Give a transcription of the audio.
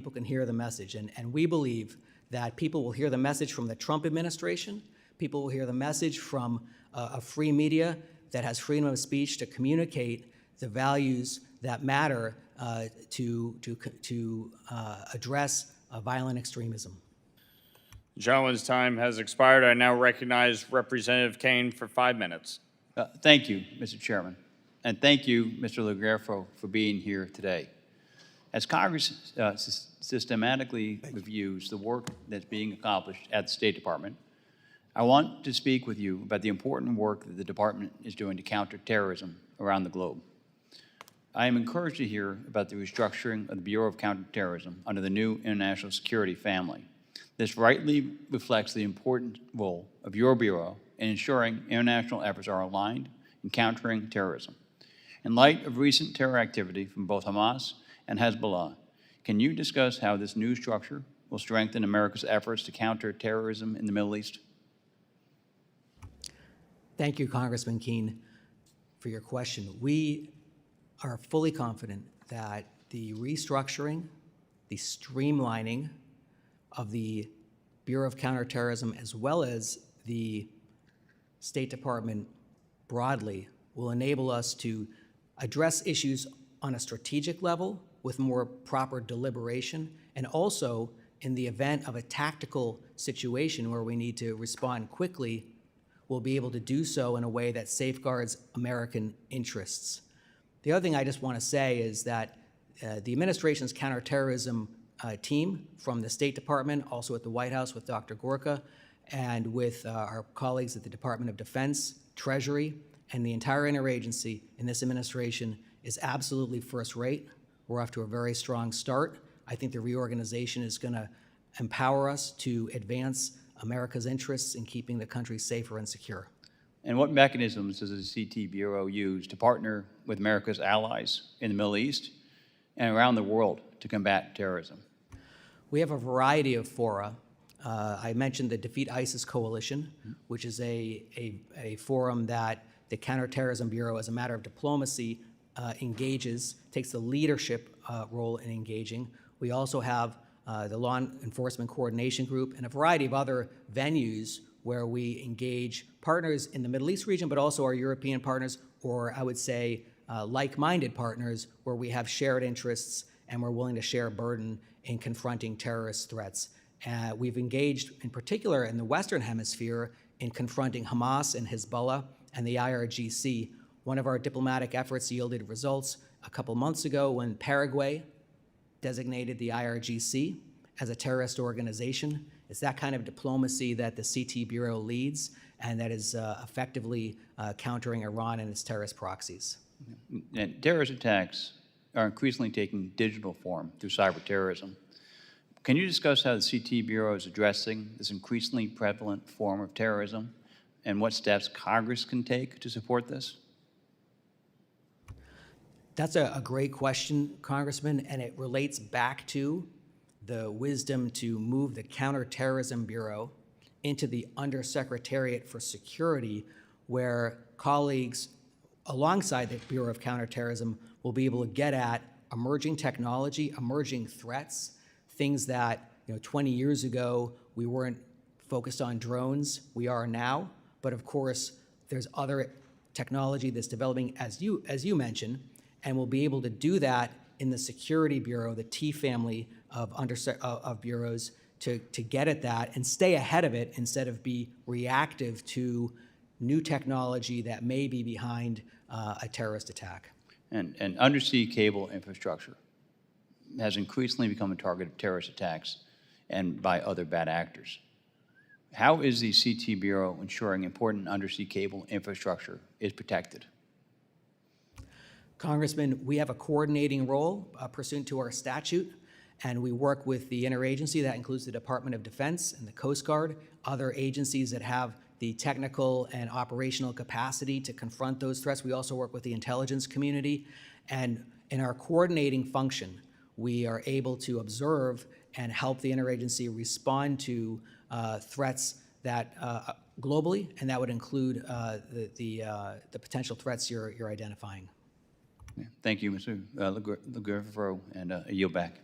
people can hear the message. And we believe that people will hear the message from the Trump administration. People will hear the message from a free media that has freedom of speech to communicate the values that matter to address violent extremism. The gentleman's time has expired. I now recognize Representative Kean for 5 minutes. Thank you, Mr. Chairman. And thank you, Mr. LoGerfo, for being here today. As Congress systematically reviews the work that's being accomplished at the State Department, I want to speak with you about the important work that the department is doing to counter terrorism around the globe. I am encouraged to hear about the restructuring of the Bureau of Counterterrorism under the new international security family. This rightly reflects the important role of your Bureau in ensuring international efforts are aligned in countering terrorism. In light of recent terror activity from both Hamas and Hezbollah, can you discuss how this new structure will strengthen America's efforts to counter terrorism in the Middle East? Thank you, Congressman Kean, for your question. We are fully confident that the restructuring, the streamlining of the Bureau of Counterterrorism, as well as the State Department broadly, will enable us to address issues on a strategic level with more proper deliberation, and also in the event of a tactical situation where we need to respond quickly, we'll be able to do so in a way that safeguards American interests. The other thing I just want to say is that the administration's counterterrorism team from the State Department, also at the White House with Dr. Gorka, and with our colleagues at the Department of Defense, Treasury, and the entire interagency in this administration is absolutely first rate. We're off to a very strong start. I think the reorganization is going to empower us to advance America's interests in keeping the country safer and secure. And what mechanisms does the CT Bureau use to partner with America's allies in the Middle East and around the world to combat terrorism? We have a variety of fora. I mentioned the Defeat ISIS Coalition, which is a forum that the Counterterrorism Bureau, as a matter of diplomacy, engages, takes the leadership role in engaging. We also have the Law Enforcement Coordination Group and a variety of other venues where we engage partners in the Middle East region, but also our European partners, or I would say like-minded partners, where we have shared interests and we're willing to share a burden in confronting terrorist threats. We've engaged, in particular in the Western Hemisphere, in confronting Hamas and Hezbollah and the IRGC. One of our diplomatic efforts yielded results a couple months ago when Paraguay designated the IRGC as a terrorist organization. It's that kind of diplomacy that the CT Bureau leads and that is effectively countering Iran and its terrorist proxies. And terrorist attacks are increasingly taking digital form through cyberterrorism. Can you discuss how the CT Bureau is addressing this increasingly prevalent form of terrorism and what steps Congress can take to support this? That's a great question, Congressman, and it relates back to the wisdom to move the Counterterrorism Bureau into the Undersecretariat for Security, where colleagues alongside the Bureau of Counterterrorism will be able to get at emerging technology, emerging threats, things that 20 years ago we weren't focused on drones. We are now, but of course there's other technology that's developing, as you mentioned, and we'll be able to do that in the Security Bureau, the T family of bureaus, to get at that and stay ahead of it instead of be reactive to new technology that may be behind a terrorist attack. And undersea cable infrastructure has increasingly become a target of terrorist attacks and by other bad actors. How is the CT Bureau ensuring important undersea cable infrastructure is protected? Congressman, we have a coordinating role pursuant to our statute, and we work with the interagency. That includes the Department of Defense and the Coast Guard, other agencies that have the technical and operational capacity to confront those threats. We also work with the intelligence community, and in our coordinating function, we are able to observe and help the interagency respond to threats that globally, and that would include the potential threats you're identifying. Thank you, Mr. LoGerfo, and I yield back.